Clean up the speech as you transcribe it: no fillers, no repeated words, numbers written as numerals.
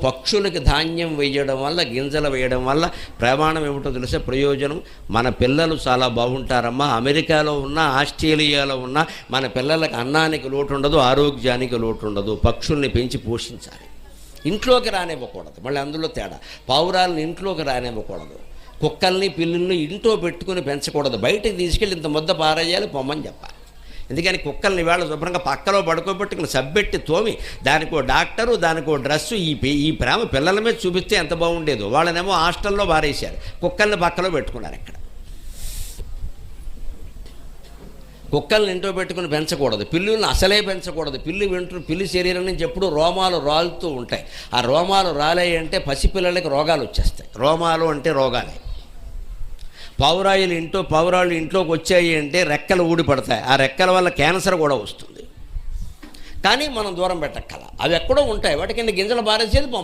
పక్షులకి ధాన్యం వేయడం వల్ల, గింజలు వేయడం వల్ల ప్రమాణం ఏమిటో తెలిసే ప్రయోజనం. మన పిల్లలు చాలా బాగుంటారమ్మా. అమెరికాలో ఉన్న, ఆస్ట్రేలియాలో ఉన్న మన పిల్లలకి అన్నానికి లోటు ఉండదు, ఆరోగ్యానికి లోటు ఉండదు. పక్షుల్ని పెంచి పోషించాలి. ఇంట్లోకి రానివ్వకూడదు. మళ్ళీ అందులో తేడా. పావురాలను ఇంట్లోకి రానివ్వకూడదు. కుక్కల్ని పిల్లుల్ని ఇంట్లో పెట్టుకుని పెంచకూడదు. బయటకు తీసుకెళ్ళి ఇంత ముద్ద పారేయాలి, పొమ్మని చెప్పాలి. ఎందుకని కుక్కల్ని వేళ శుభ్రంగా పక్కలో పడుకోబెట్టుకుని సబ్బెట్టి తోమి దానికో డాక్టరు, దానికో డ్రెస్సు, ఈ ప్రేమ పిల్లల మీద చూపిస్తే ఎంత బాగుండేదో. వాళ్ళనేమో హాస్టల్లో పారేశారు, కుక్కల్ని పక్కలో పెట్టుకున్నారు. ఇక్కడ కుక్కల్ని ఇంట్లో పెట్టుకుని పెంచకూడదు. పిల్లుల్ని అసలే పెంచకూడదు. పిల్లి శరీరం నుంచి ఎప్పుడూ రోమాలు రాలుతూ ఉంటాయి. ఆ రోమాలు రాలాయి అంటే పసిపిల్లలకి రోగాలు వచ్చేస్తాయి. రోమాలు అంటే రోగాలే. పావురాళ్ళు ఇంట్లోకి వచ్చాయి అంటే రెక్కలు ఊడిపడతాయి. ఆ రెక్కల వల్ల క్యాన్సర్ కూడా వస్తుంది. కానీ మనం దూరం పెట్టక్కల. అవి ఎక్కడో ఉంటాయి. వాటి కింద గింజలు బారేసేది పొమ్మ.